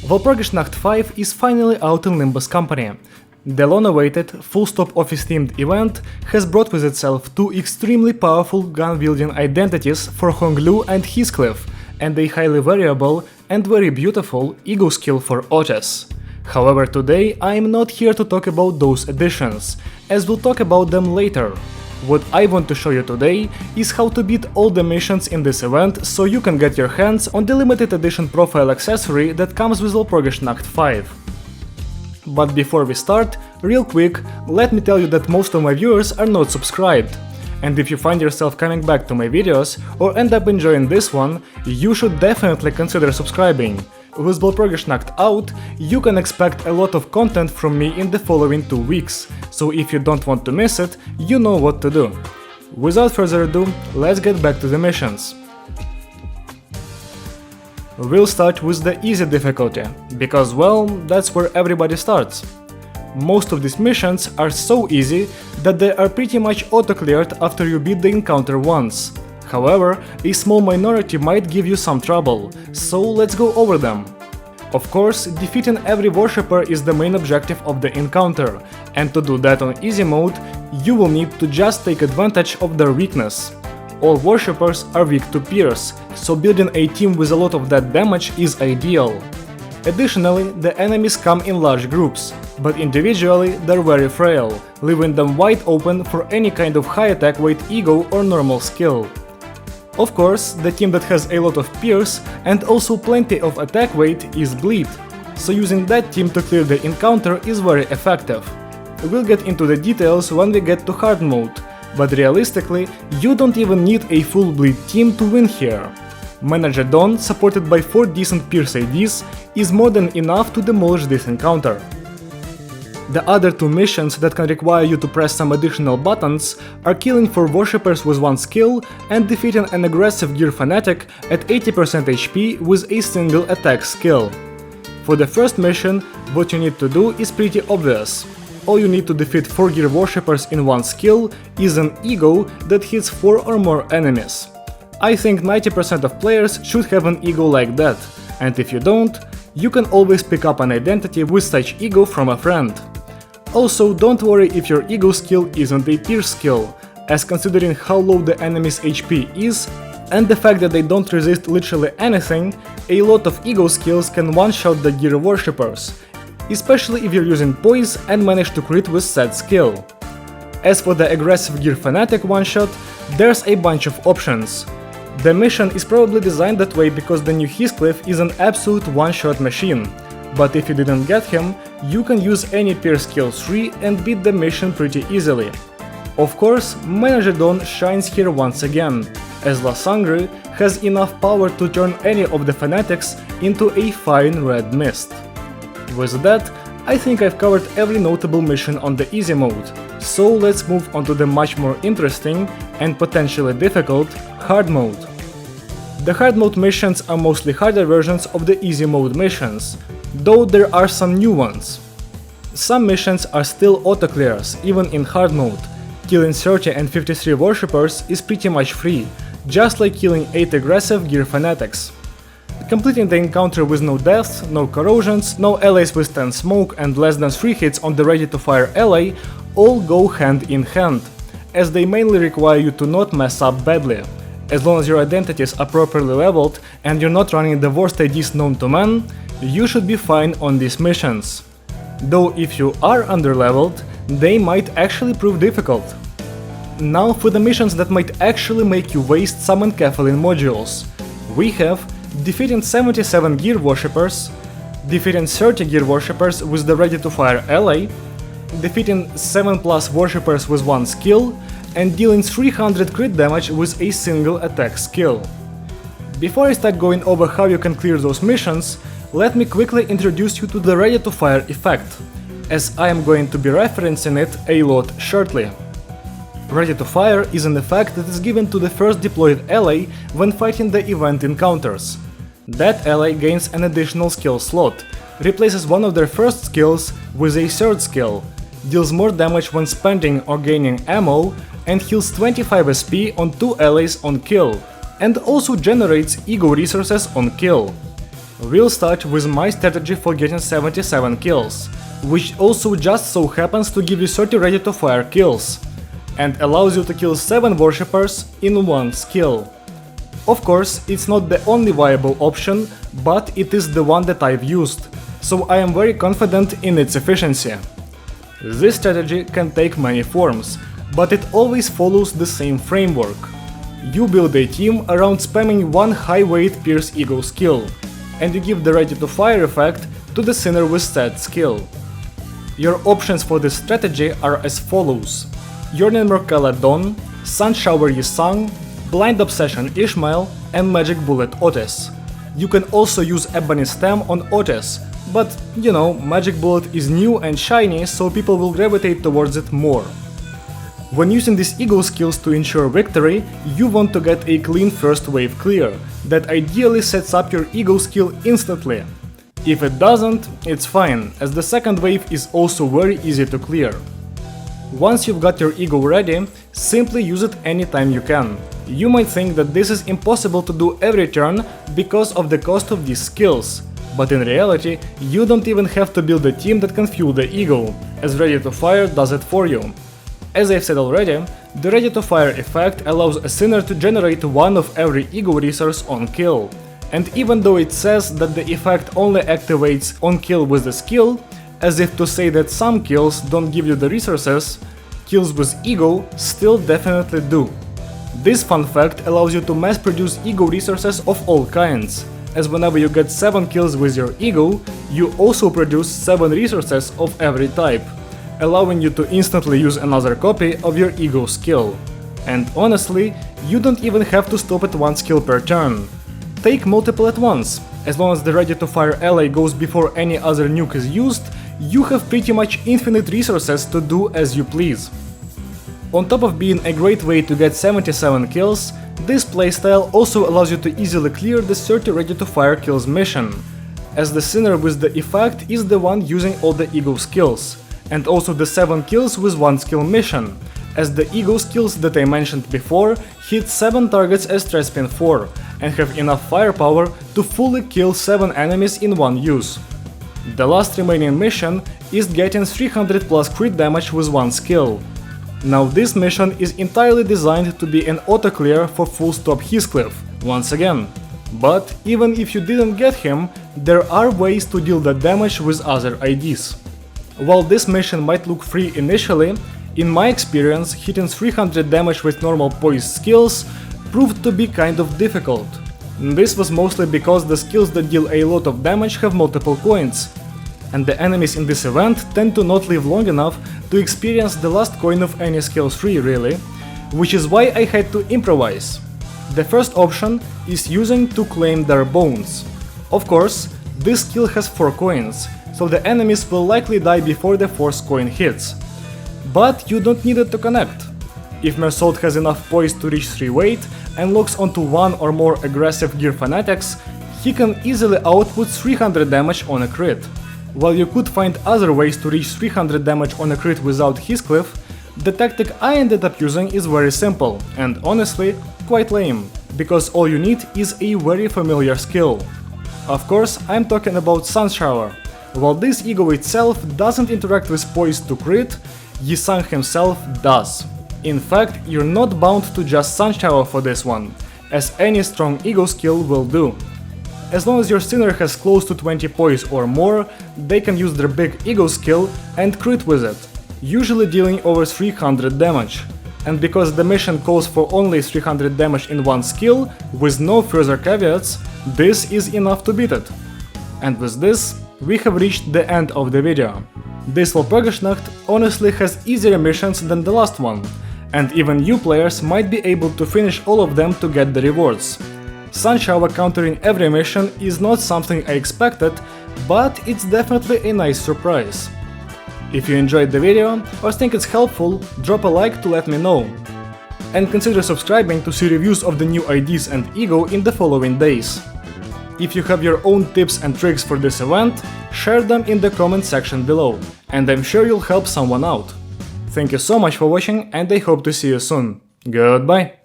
Walpurgis-Night 5 is finally out in Limbus company. The long-awaited, full-stop office-themed event has brought with itself two extremely powerful gun-wielding identities for Honglu and Heathcliff, and a highly variable and very beautiful ego skill for Otis. However, today I am not here to talk about those additions, as we'll talk about them later. What I want to show you today is how to beat all the missions in this event so you can get your hands on the limited edition profile accessory that comes with Walpurgis-Night 5. But before we start, real quick, let me tell you that most of my viewers are not subscribed. And if you find yourself coming back to my videos or end up enjoying this one, you should definitely consider subscribing. With Walpurgis-Night out, you can expect a lot of content from me in the following 2 weeks, so if you don't want to miss it, you know what to do. Without further ado, let's get back to the missions. We'll start with the easy difficulty, because well, that's where everybody starts. Most of these missions are so easy that they are pretty much auto-cleared after you beat the encounter once. However, a small minority might give you some trouble, so let's go over them. Of course, defeating every worshipper is the main objective of the encounter, and to do that on easy mode, you will need to just take advantage of their weakness. All worshippers are weak to pierce, so building a team with a lot of that damage is ideal. Additionally, the enemies come in large groups, but individually they're very frail, leaving them wide open for any kind of high attack weight ego or normal skill. Of course, the team that has a lot of pierce and also plenty of attack weight is Bleed, so using that team to clear the encounter is very effective. We'll get into the details when we get to hard mode, but realistically, you don't even need a full Bleed team to win here. Manager Dawn, supported by 4 decent pierce ADs, is more than enough to demolish this encounter. The other 2 missions that can require you to press some additional buttons are killing 4 worshippers with 1 skill and defeating an aggressive gear fanatic at 80% HP with a single attack skill. For the first mission, what you need to do is pretty obvious. All you need to defeat 4 gear worshippers in 1 skill is an ego that hits 4 or more enemies. I think 90% of players should have an ego like that, and if you don't, you can always pick up an identity with such ego from a friend. Also, don't worry if your ego skill isn't a pierce skill, as considering how low the enemy's HP is, and the fact that they don't resist literally anything, a lot of ego skills can one-shot the gear worshippers, especially if you're using poise and manage to crit with said skill. As for the aggressive gear fanatic one-shot, there's a bunch of options. The mission is probably designed that way because the new Heathcliff is an absolute one-shot machine, but if you didn't get him, you can use any pierce skill 3 and beat the mission pretty easily. Of course, Manager Dawn shines here once again, as La Sangre has enough power to turn any of the fanatics into a fine red mist. With that, I think I've covered every notable mission on the easy mode, so let's move on to the much more interesting and potentially difficult hard mode. The hard mode missions are mostly harder versions of the easy mode missions, though there are some new ones. Some missions are still auto-clears, even in hard mode. Killing 30 and 53 worshippers is pretty much free, just like killing 8 aggressive gear fanatics. Completing the encounter with no deaths, no corrosions, no allies with 10 smoke and less than 3 hits on the ready-to-fire ally all go hand in hand, as they mainly require you to not mess up badly. As long as your identities are properly leveled and you're not running the worst IDs known to man, you should be fine on these missions. Though if you are underleveled, they might actually prove difficult. Now for the missions that might actually make you waste some encapsuling modules. We have defeating 77 gear worshippers, defeating 30 gear worshippers with the ready-to-fire ally, defeating 7+ worshippers with 1 skill, and dealing 300 crit damage with a single attack skill. Before I start going over how you can clear those missions, let me quickly introduce you to the ready-to-fire effect, as I am going to be referencing it a lot shortly. Ready-to-fire is an effect that is given to the first deployed ally when fighting the event encounters. That ally gains an additional skill slot, replaces one of their first skills with a third skill, deals more damage when spending or gaining ammo, and heals 25 SP on 2 allies on kill, and also generates ego resources on kill. We'll start with my strategy for getting 77 kills, which also just so happens to give you 30 ready-to-fire kills, and allows you to kill 7 worshippers in one skill. Of course, it's not the only viable option, but it is the one that I've used, so I am very confident in its efficiency. This strategy can take many forms, but it always follows the same framework. You build a team around spamming one high-weight Pierce Eagle skill, and you give the ready-to-fire effect to the sinner with said skill. Your options for this strategy are as follows: Yearning Merkala Dawn, Sunshower Yisang, Blind Obsession Ishmael, and Magic Bullet Otis. You can also use Ebony Stem on Otis, but you know, Magic Bullet is new and shiny, so people will gravitate towards it more. When using these Eagle skills to ensure victory, you want to get a clean first wave clear, that ideally sets up your Eagle skill instantly. If it doesn't, it's fine, as the second wave is also very easy to clear. Once you've got your Eagle ready, simply use it anytime you can. You might think that this is impossible to do every turn because of the cost of these skills, but in reality, you don't even have to build a team that can fuel the Eagle, as Ready-to-Fire does it for you. As I've said already, the Ready-to-Fire effect allows a sinner to generate one of every Eagle resource on kill, and even though it says that the effect only activates on kill with the skill, as if to say that some kills don't give you the resources, kills with Eagle still definitely do. This fun fact allows you to mass produce Eagle resources of all kinds, as whenever you get 7 kills with your Eagle, you also produce 7 resources of every type, allowing you to instantly use another copy of your Eagle skill. And honestly, you don't even have to stop at one skill per turn. Take multiple at once. As long as the Ready-to-Fire ally goes before any other nuke is used, you have pretty much infinite resources to do as you please. On top of being a great way to get 77 kills, this playstyle also allows you to easily clear the 30 Ready-to-Fire kills mission, as the sinner with the effect is the one using all the Eagle skills, and also the 7 kills with 1 skill mission, as the Eagle skills that I mentioned before hit 7 targets as threat spin 4, and have enough firepower to fully kill 7 enemies in one use. The last remaining mission is getting 300 plus crit damage with 1 skill. Now this mission is entirely designed to be an auto-clear for full stop Heathcliff, once again. But even if you didn't get him, there are ways to deal that damage with other IDs. While this mission might look free initially, in my experience hitting 300 damage with normal poise skills proved to be kind of difficult. This was mostly because the skills that deal a lot of damage have multiple coins, and the enemies in this event tend to not live long enough to experience the last coin of any skill tree really, which is why I had to improvise. The first option is using to claim their bones. Of course, this skill has 4 coins, so the enemies will likely die before the 4th coin hits. But you don't need it to connect. If Mersault has enough poise to reach 3 weight and locks onto 1 or more aggressive gear fanatics, he can easily output 300 damage on a crit. While you could find other ways to reach 300 damage on a crit without Heathcliff, the tactic I ended up using is very simple and honestly quite lame, because all you need is a very familiar skill. Of course, I'm talking about Sunshower. While this Eagle itself doesn't interact with poise to crit, Yisang himself does. In fact, you're not bound to just Sunshower for this one, as any strong Eagle skill will do. As long as your sinner has close to 20 poise or more, they can use their big Eagle skill and crit with it, usually dealing over 300 damage. And because the mission calls for only 300 damage in one skill, with no further caveats, this is enough to beat it. And with this, we have reached the end of the video. This Walpurgis-Night honestly has easier missions than the last one, and even new players might be able to finish all of them to get the rewards. Sunshower countering every mission is not something I expected, but it's definitely a nice surprise. If you enjoyed the video or think it's helpful, drop a like to let me know. And consider subscribing to see reviews of the new IDs and Eagle in the following days. If you have your own tips and tricks for this event, share them in the comment section below, and I'm sure you'll help someone out. Thank you so much for watching, and I hope to see you soon. Goodbye!